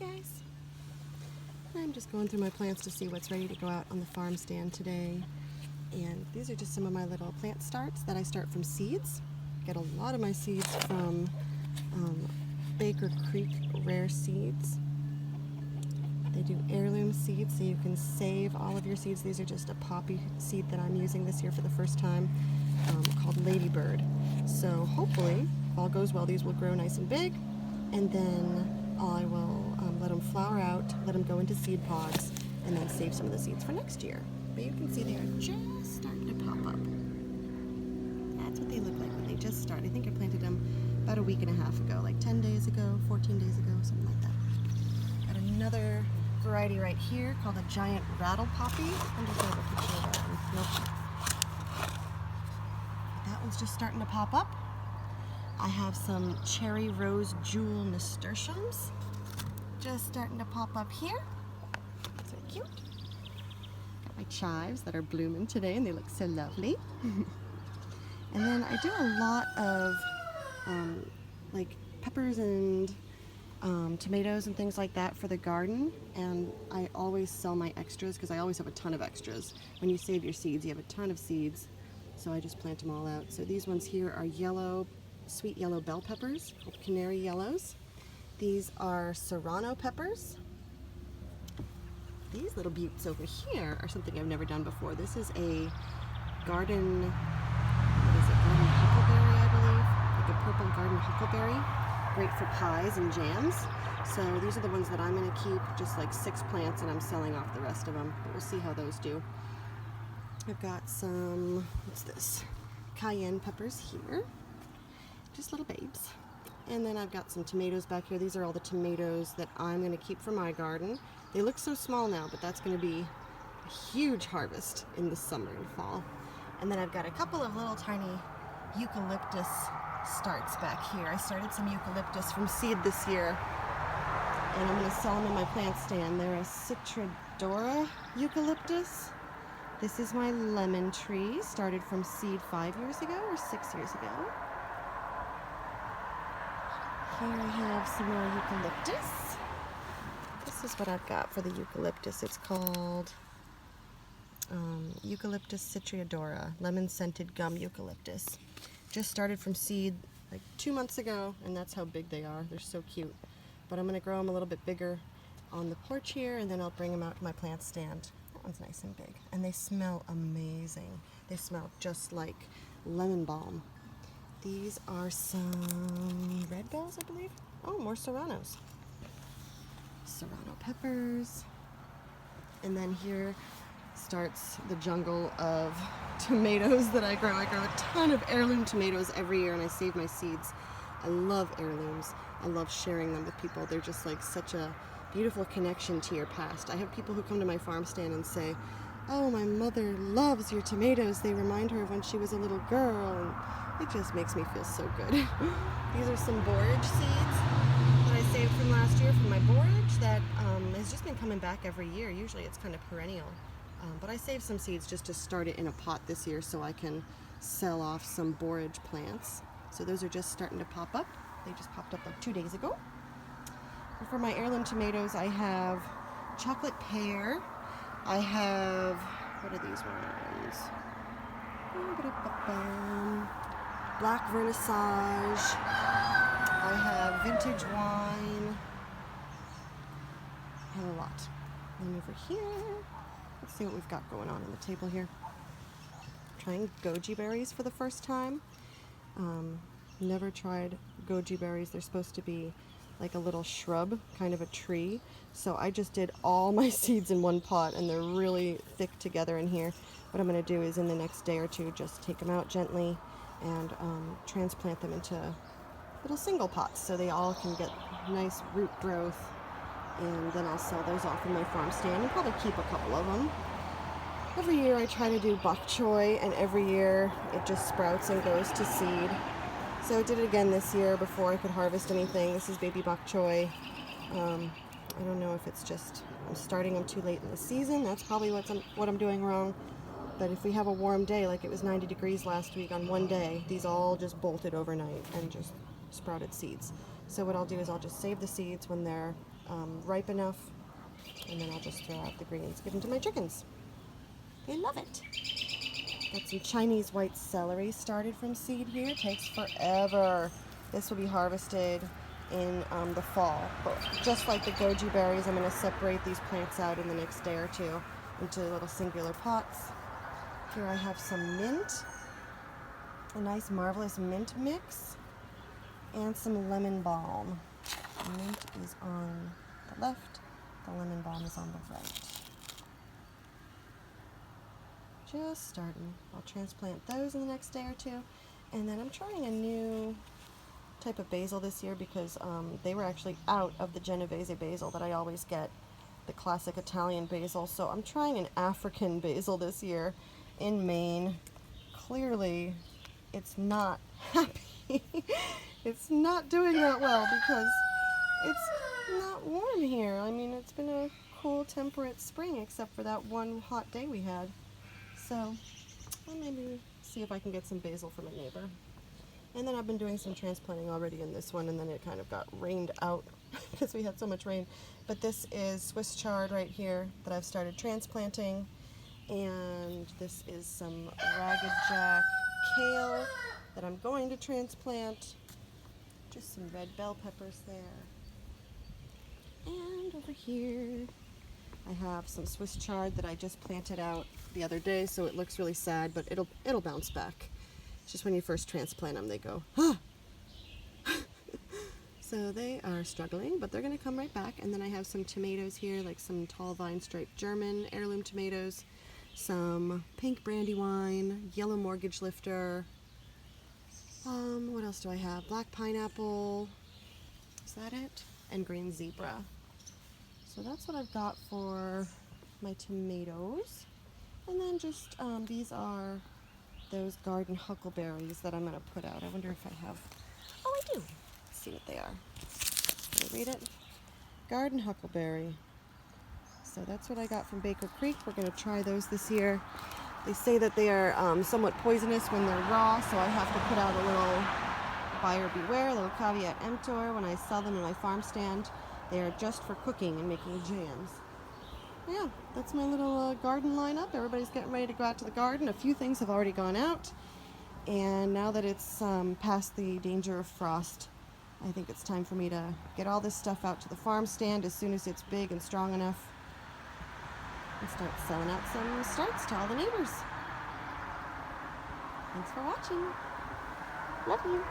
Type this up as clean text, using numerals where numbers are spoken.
guys. I'm just going through my plants to see what's ready to go out on the farm stand today. And these are just some of my little plant starts that I start from seeds. I get a lot of my seeds from Baker Creek Rare Seeds. They do heirloom seeds, so you can save all of your seeds. These are just a poppy seed that I'm using this year for the first time, called Ladybird. So hopefully, if all goes well, these will grow nice and big, and then I will let them flower out, let them go into seed pods, and then save some of the seeds for next year. But you can see they are just starting to pop up. That's what they look like when they just start. I think I planted them about a week and a half ago, like 10 days ago, 14 days ago, something like that. Got another variety right here called a giant rattle poppy. I'm just going to have a picture of that one. Nope. That one's just starting to pop up. I have some cherry rose jewel nasturtiums just starting to pop up here. So cute. Got my chives that are blooming today and they look so lovely. And then I do a lot of like peppers and tomatoes and things like that for the garden, and I always sell my extras because I always have a ton of extras. When you save your seeds, you have a ton of seeds, so I just plant them all out. So these ones here are yellow, sweet yellow bell peppers called canary yellows. These are serrano peppers. These little buttes over here are something I've never done before. This is a garden, what is it, garden huckleberry, I believe, like a purple garden huckleberry. Great for pies and jams. So these are the ones that I'm going to keep, just like 6 plants, and I'm selling off the rest of them. But we'll see how those do. I've got some, what's this, cayenne peppers here, just little babes. And then I've got some tomatoes back here. These are all the tomatoes that I'm going to keep for my garden. They look so small now, but that's going to be a huge harvest in the summer and fall. And then I've got a couple of little tiny eucalyptus starts back here. I started some eucalyptus from seed this year, and I'm going to sell them in my plant stand. They're a Citradora eucalyptus. This is my lemon tree, started from seed 5 years ago or 6 years ago. Here I have some more eucalyptus. This is what I've got for the eucalyptus. It's called Eucalyptus Citradora, lemon scented gum eucalyptus. Just started from seed like 2 months ago, and that's how big they are. They're so cute. But I'm going to grow them a little bit bigger on the porch here, and then I'll bring them out to my plant stand. That one's nice and big. And they smell amazing. They smell just like lemon balm. These are some red bells, I believe. Oh, more serranos. Serrano peppers. And then here starts the jungle of tomatoes that I grow. I grow a ton of heirloom tomatoes every year, and I save my seeds. I love heirlooms. I love sharing them with people. They're just like such a beautiful connection to your past. I have people who come to my farm stand and say, "Oh, my mother loves your tomatoes. They remind her of when she was a little girl." And it just makes me feel so good. These are some borage seeds that I saved from last year from my borage that has just been coming back every year. Usually it's kind of perennial. But I saved some seeds just to start it in a pot this year so I can sell off some borage plants. So those are just starting to pop up. They just popped up like 2 days ago. And for my heirloom tomatoes, I have chocolate pear. I have, what are these ones? Black vernissage. I have vintage wine. I have a lot. And over here, let's see what we've got going on the table here. Trying goji berries for the first time. Never tried goji berries. They're supposed to be like a little shrub, kind of a tree. So I just did all my seeds in one pot, and they're really thick together in here. What I'm going to do is in the next day or two just take them out gently and transplant them into little single pots so they all can get nice root growth, and then I'll sell those off in my farm stand and probably keep a couple of them. Every year I try to do Bok Choy, and every year it just sprouts and goes to seed. So I did it again this year before I could harvest anything. This is baby Bok Choy. I don't know if it's just I'm starting them too late in the season. That's probably what I'm doing wrong. But if we have a warm day, like it was 90 degrees last week on one day, these all just bolted overnight and just sprouted seeds. So what I'll do is I'll just save the seeds when they're ripe enough, and then I'll just throw out the greens, give them to my chickens. They love it. Got some Chinese white celery started from seed here. It takes forever. This will be harvested in the fall. But just like the goji berries, I'm going to separate these plants out in the next day or two into little singular pots. Here I have some mint, a nice marvelous mint mix, and some lemon balm. The mint is on the left, the lemon balm is on the right. Just starting. I'll transplant those in the next day or two. And then I'm trying a new type of basil this year because they were actually out of the Genovese basil that I always get, the classic Italian basil. So I'm trying an African basil this year in Maine. Clearly, it's not happy. It's not doing that well because it's not warm here. I mean, it's been a cool, temperate spring except for that one hot day we had. So I'll maybe see if I can get some basil from a neighbor. And then I've been doing some transplanting already in this one, and then it kind of got rained out because we had so much rain. But this is Swiss chard right here that I've started transplanting. And this is some ragged jack kale that I'm going to transplant. Just some red bell peppers there. And over here I have some Swiss chard that I just planted out the other day, so it looks really sad, but it'll bounce back. It's just when you first transplant them, they go, huh! So they are struggling, but they're going to come right back. And then I have some tomatoes here, like some tall vine striped German heirloom tomatoes, some pink brandywine, yellow mortgage lifter. What else do I have? Black pineapple. Is that it? And green zebra. So that's what I've got for my tomatoes. And then just, these are those garden huckleberries that I'm going to put out. I wonder if I have, oh I do. Let's see what they are. Can I read it? Garden huckleberry. So that's what I got from Baker Creek. We're going to try those this year. They say that they are somewhat poisonous when they're raw, so I have to put out a little buyer beware, a little caveat emptor when I sell them in my farm stand. They are just for cooking and making jams. Yeah, that's my little garden lineup. Everybody's getting ready to go out to the garden. A few things have already gone out. And now that it's past the danger of frost, I think it's time for me to get all this stuff out to the farm stand as soon as it's big and strong enough and start selling out some starts to all the neighbors. Thanks for watching. Love you.